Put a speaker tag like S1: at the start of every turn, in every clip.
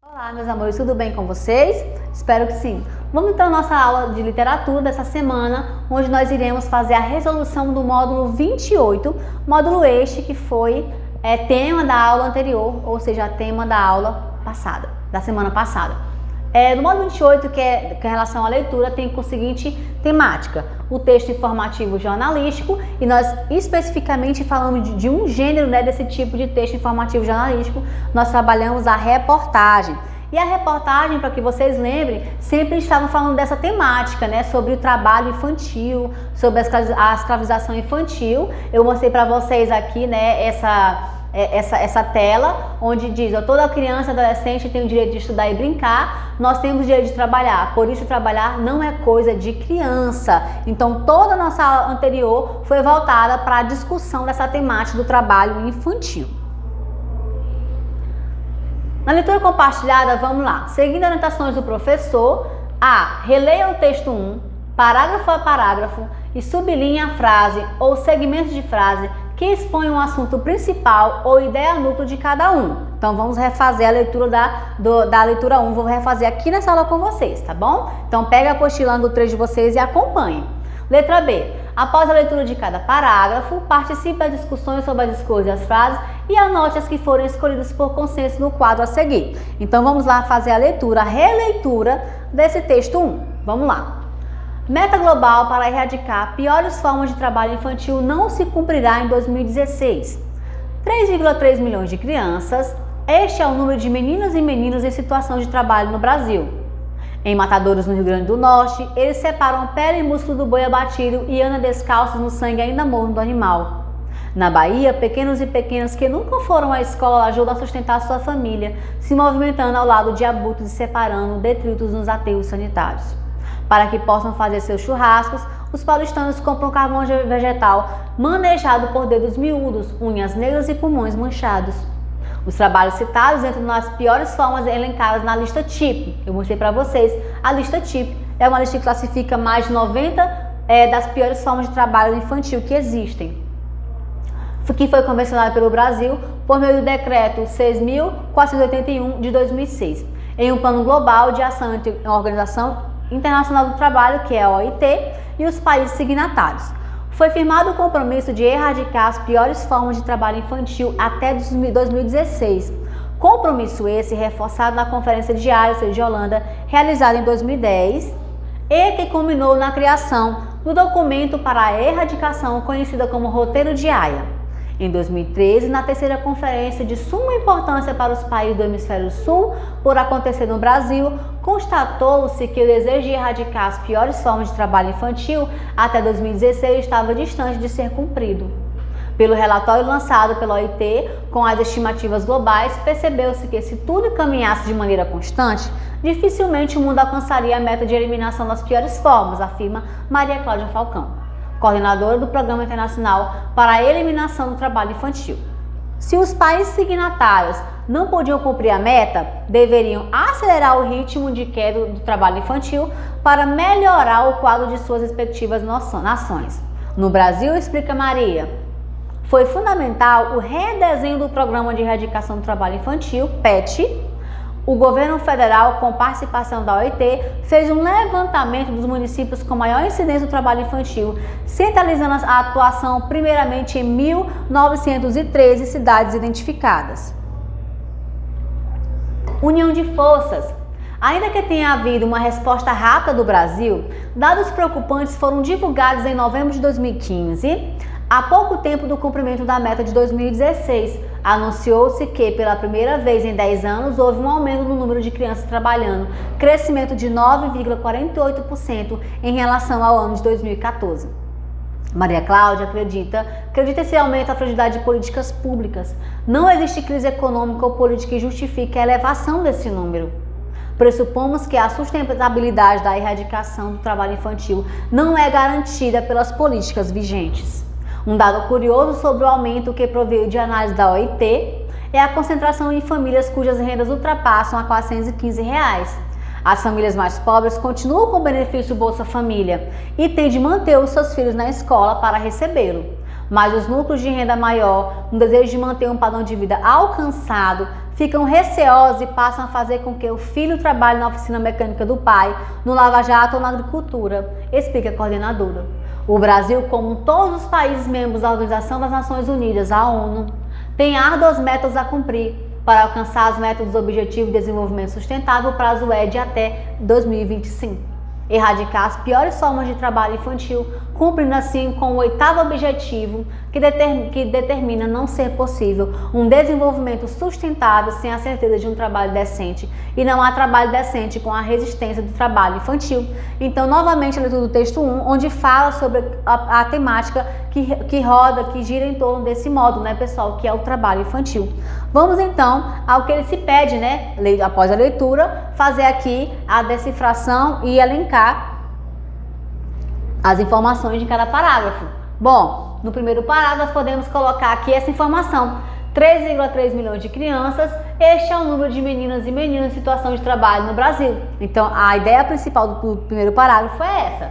S1: Olá, meus amores, tudo bem com vocês? Espero que sim. Vamos então à nossa aula de literatura dessa semana, onde nós iremos fazer a resolução do módulo 28, módulo este que foi tema da aula anterior, ou seja, tema da aula passada, da semana passada. No módulo 28, que é em relação à leitura, tem com a seguinte temática: o texto informativo jornalístico, e nós especificamente falamos de um gênero, desse tipo de texto informativo jornalístico. Nós trabalhamos a reportagem. E a reportagem, para que vocês lembrem, sempre estavam falando dessa temática, sobre o trabalho infantil, sobre a escravização infantil. Eu mostrei para vocês aqui, essa tela, onde diz: toda criança e adolescente tem o direito de estudar e brincar, nós temos o direito de trabalhar, por isso trabalhar não é coisa de criança. Então toda a nossa aula anterior foi voltada para a discussão dessa temática do trabalho infantil. Na leitura compartilhada, vamos lá. Seguindo as orientações do professor, releia o texto 1, parágrafo a parágrafo, e sublinhe a frase ou segmento de frase que expõe um assunto principal ou ideia núcleo de cada um. Então vamos refazer a leitura da leitura 1, vou refazer aqui nessa aula com vocês, tá bom? Então pega a apostila do 3 de vocês e acompanhe. Letra B. Após a leitura de cada parágrafo, participe das discussões sobre as escolhas das frases e anote as que foram escolhidas por consenso no quadro a seguir. Então vamos lá fazer a releitura desse texto 1. Vamos lá. Meta global para erradicar piores formas de trabalho infantil não se cumprirá em 2016. 3,3 milhões de crianças, este é o número de meninas e meninos em situação de trabalho no Brasil. Em matadouros no Rio Grande do Norte, eles separam pele e músculo do boi abatido e andam descalços no sangue ainda morno do animal. Na Bahia, pequenos e pequenas que nunca foram à escola ajudam a sustentar sua família, se movimentando ao lado de abutres e separando detritos nos aterros sanitários. Para que possam fazer seus churrascos, os paulistanos compram carvão vegetal manejado por dedos miúdos, unhas negras e pulmões manchados. Os trabalhos citados entram nas piores formas elencadas na lista TIP. Eu mostrei para vocês. A lista TIP é uma lista que classifica mais de 90 das piores formas de trabalho infantil que existem, que foi convencionada pelo Brasil por meio do decreto 6.481 de 2006, em um plano global de ação entre a Organização Internacional do Trabalho, que é a OIT, e os países signatários. Foi firmado o compromisso de erradicar as piores formas de trabalho infantil até 2016. Compromisso esse reforçado na Conferência de Aarhus de Holanda, realizada em 2010, e que culminou na criação do documento para a erradicação, conhecida como Roteiro de Haia. Em 2013, na terceira conferência de suma importância para os países do Hemisfério Sul, por acontecer no Brasil, constatou-se que o desejo de erradicar as piores formas de trabalho infantil até 2016 estava distante de ser cumprido. Pelo relatório lançado pela OIT, com as estimativas globais, percebeu-se que se tudo caminhasse de maneira constante, dificilmente o mundo alcançaria a meta de eliminação das piores formas, afirma Maria Cláudia Falcão, coordenadora do Programa Internacional para a Eliminação do Trabalho Infantil. Se os países signatários não podiam cumprir a meta, deveriam acelerar o ritmo de queda do trabalho infantil para melhorar o quadro de suas respectivas nações. No Brasil, explica Maria, foi fundamental o redesenho do Programa de Erradicação do Trabalho Infantil, PET. O governo federal, com participação da OIT, fez um levantamento dos municípios com maior incidência do trabalho infantil, centralizando a atuação primeiramente em 1.913 cidades identificadas. União de forças. Ainda que tenha havido uma resposta rápida do Brasil, dados preocupantes foram divulgados em novembro de 2015, há pouco tempo do cumprimento da meta de 2016. Anunciou-se que, pela primeira vez em 10 anos, houve um aumento no número de crianças trabalhando, crescimento de 9,48% em relação ao ano de 2014. Maria Cláudia acredita esse aumento a fragilidade de políticas públicas. Não existe crise econômica ou política que justifique a elevação desse número. Pressupomos que a sustentabilidade da erradicação do trabalho infantil não é garantida pelas políticas vigentes. Um dado curioso sobre o aumento que proveio de análise da OIT é a concentração em famílias cujas rendas ultrapassam a R$ 415. As famílias mais pobres continuam com o benefício Bolsa Família e têm de manter os seus filhos na escola para recebê-lo. mas os núcleos de renda maior, no desejo de manter um padrão de vida alcançado, ficam receosos e passam a fazer com que o filho trabalhe na oficina mecânica do pai, no lava-jato ou na agricultura, explica a coordenadora. O Brasil, como todos os países membros da Organização das Nações Unidas, a ONU, tem árduas metas a cumprir para alcançar as metas dos Objetivos de Desenvolvimento Sustentável. O prazo é de até 2025. Erradicar as piores formas de trabalho infantil, cumprindo assim com o 8º objetivo, que determina não ser possível um desenvolvimento sustentável sem a certeza de um trabalho decente. E não há trabalho decente com a resistência do trabalho infantil. Então, novamente, a leitura do texto 1, onde fala sobre a temática que roda, que gira em torno desse modo, né, pessoal, que é o trabalho infantil. Vamos então ao que ele se pede, né, após a leitura, fazer aqui a decifração e elencar as informações de cada parágrafo. Bom, no primeiro parágrafo nós podemos colocar aqui essa informação: 3,3 milhões de crianças, este é o número de meninas e meninos em situação de trabalho no Brasil. Então, a ideia principal do primeiro parágrafo é essa.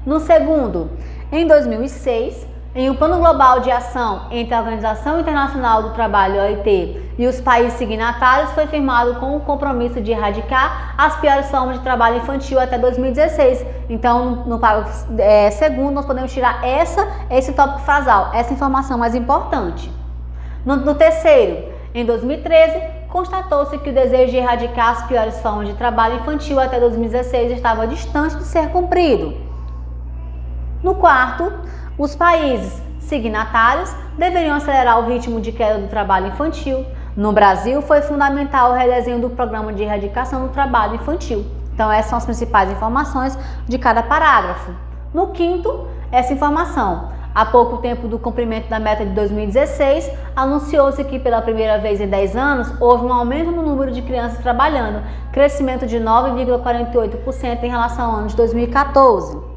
S1: No segundo, em 2006, em um plano global de ação entre a Organização Internacional do Trabalho, OIT, e os países signatários, foi firmado com o compromisso de erradicar as piores formas de trabalho infantil até 2016. Então, no parágrafo segundo, nós podemos tirar esse tópico frasal, essa informação mais importante. No terceiro, em 2013, constatou-se que o desejo de erradicar as piores formas de trabalho infantil até 2016 estava distante de ser cumprido. No quarto, os países signatários deveriam acelerar o ritmo de queda do trabalho infantil. No Brasil, foi fundamental o redesenho do Programa de Erradicação do Trabalho Infantil. Então, essas são as principais informações de cada parágrafo. No quinto, essa informação: há pouco tempo do cumprimento da meta de 2016, anunciou-se que pela primeira vez em 10 anos, houve um aumento no número de crianças trabalhando, crescimento de 9,48% em relação ao ano de 2014.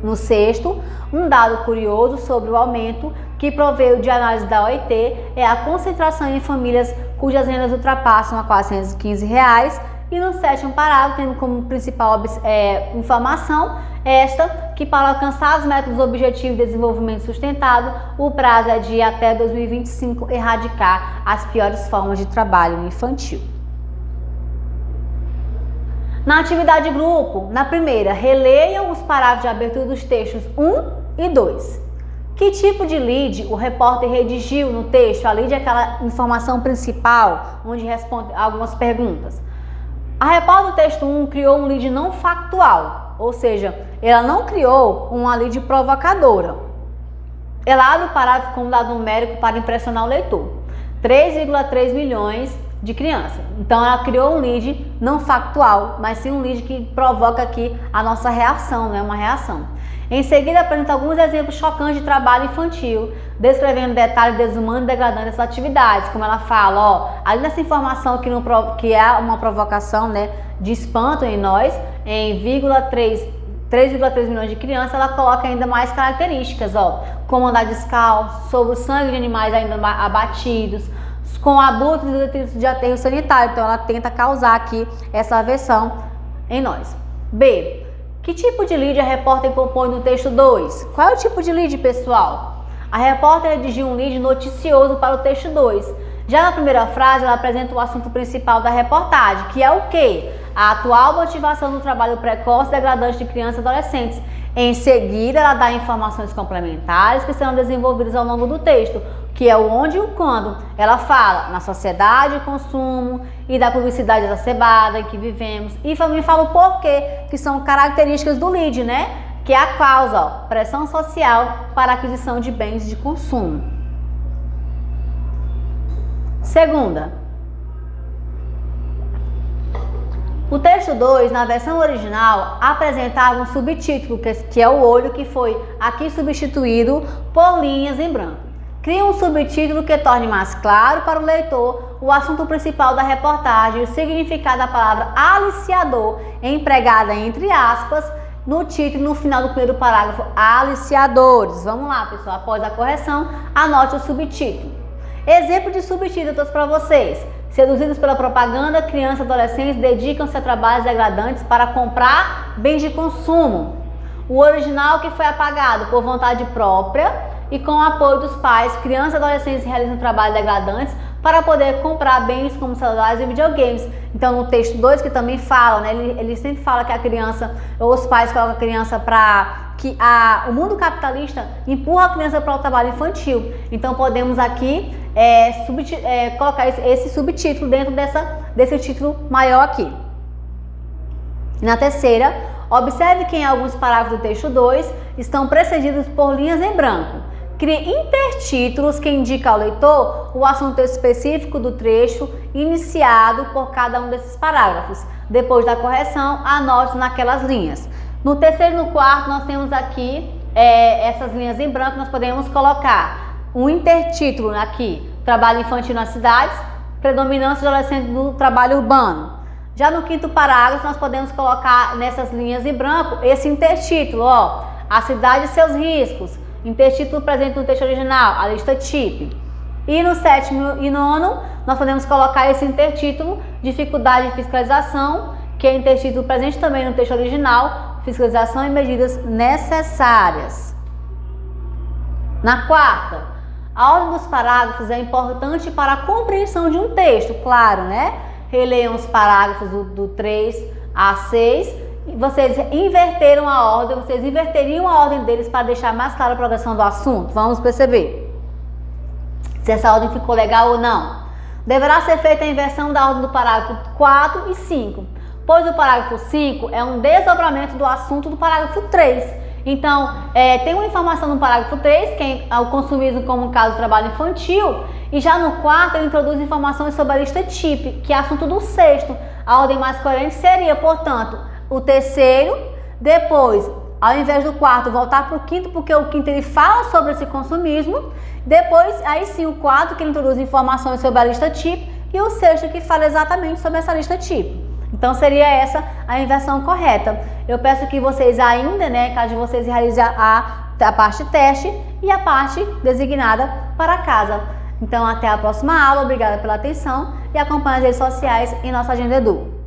S1: No sexto, um dado curioso sobre o aumento que proveio de análise da OIT é a concentração em famílias cujas rendas ultrapassam a R$ 415. E no sétimo parágrafo, tendo como principal informação esta, que para alcançar as metas do Objetivo de Desenvolvimento Sustentável, o prazo é de até 2025 erradicar as piores formas de trabalho infantil. Na atividade de grupo, na primeira, releiam os parágrafos de abertura dos textos 1 e 2. Que tipo de lead o repórter redigiu no texto? A lead é aquela informação principal, onde responde algumas perguntas. A repórter do texto 1 criou um lead não factual, ou seja, ela não criou uma lead provocadora. Ela abre o parágrafo com um dado numérico para impressionar o leitor: 3,3 milhões de crianças. Então, ela criou um lead não factual, mas sim um lead que provoca aqui a nossa reação, né? Uma reação. Em seguida, apresenta alguns exemplos chocantes de trabalho infantil, descrevendo detalhes desumanos e degradantes dessas atividades, como ela fala, ó, além dessa informação que é uma provocação, né, de espanto em nós, em 3,3 milhões de crianças, ela coloca ainda mais características, ó, como andar descalço, sobre o sangue de animais ainda abatidos, com abusos e detritos de aterro sanitário. Então, ela tenta causar aqui essa aversão em nós. B. Que tipo de lead a repórter compõe no texto 2? Qual é o tipo de lead, pessoal? A repórter redigiu um lead noticioso para o texto 2. Já na primeira frase, ela apresenta o assunto principal da reportagem, que é o quê? A atual motivação do trabalho precoce e degradante de crianças e adolescentes. Em seguida, ela dá informações complementares que serão desenvolvidas ao longo do texto, que é o onde e o quando. Ela fala na sociedade de consumo e da publicidade exacerbada em que vivemos. E também fala o porquê, que são características do lead, né? Que é a causa, ó, pressão social para a aquisição de bens de consumo. Segunda. O texto 2, na versão original, apresentava um subtítulo, que é o olho, que foi aqui substituído por linhas em branco. Cria um subtítulo que torne mais claro para o leitor o assunto principal da reportagem e o significado da palavra aliciador, empregada entre aspas no título e no final do primeiro parágrafo, aliciadores. Vamos lá, pessoal, após a correção, anote o subtítulo. Exemplo de subtítulos para vocês: seduzidos pela propaganda, crianças e adolescentes dedicam-se a trabalhos degradantes para comprar bens de consumo. O original que foi apagado por vontade própria e com o apoio dos pais, crianças e adolescentes realizam trabalhos degradantes para poder comprar bens como celulares e videogames. Então, no texto 2, que também fala, né, ele sempre fala que a criança, ou os pais colocam a criança para que o mundo capitalista empurra a criança para o trabalho infantil. Então, podemos aqui colocar esse subtítulo dentro desse título maior aqui. Na terceira, observe que em alguns parágrafos do texto 2 estão precedidos por linhas em branco. Crie intertítulos que indicam ao leitor o assunto específico do trecho iniciado por cada um desses parágrafos. Depois da correção, anote naquelas linhas. No terceiro e no quarto, nós temos aqui essas linhas em branco. Nós podemos colocar um intertítulo aqui: trabalho infantil nas cidades, predominância de adolescentes no trabalho urbano. Já no quinto parágrafo, nós podemos colocar nessas linhas em branco esse intertítulo, ó, a cidade e seus riscos. Intertítulo presente no texto original, a lista TIP. E no sétimo e nono, nós podemos colocar esse intertítulo, dificuldade de fiscalização, que é intertítulo presente também no texto original, fiscalização e medidas necessárias. Na quarta, a ordem dos parágrafos é importante para a compreensão de um texto, claro, né? Releiam os parágrafos do 3 a 6. Vocês inverteram a ordem, vocês inverteriam a ordem deles para deixar mais clara a progressão do assunto. Vamos perceber se essa ordem ficou legal ou não. Deverá ser feita a inversão da ordem do parágrafo 4 e 5, pois o parágrafo 5 é um desdobramento do assunto do parágrafo 3. Então, tem uma informação no parágrafo 3, que é o consumismo como caso do trabalho infantil, e já no quarto ele introduz informações sobre a lista TIP, que é assunto do sexto. A ordem mais coerente seria, portanto, o terceiro, depois, ao invés do quarto, voltar para o quinto, porque o quinto ele fala sobre esse consumismo, depois, aí sim, o quarto, que ele introduz informações sobre a lista TIP, e o sexto, que fala exatamente sobre essa lista TIP. Então, seria essa a inversão correta. Eu peço que vocês ainda, né, caso vocês realizem a parte teste e a parte designada para casa. Então, até a próxima aula. Obrigada pela atenção e acompanhe as redes sociais em nossa Agenda Edu.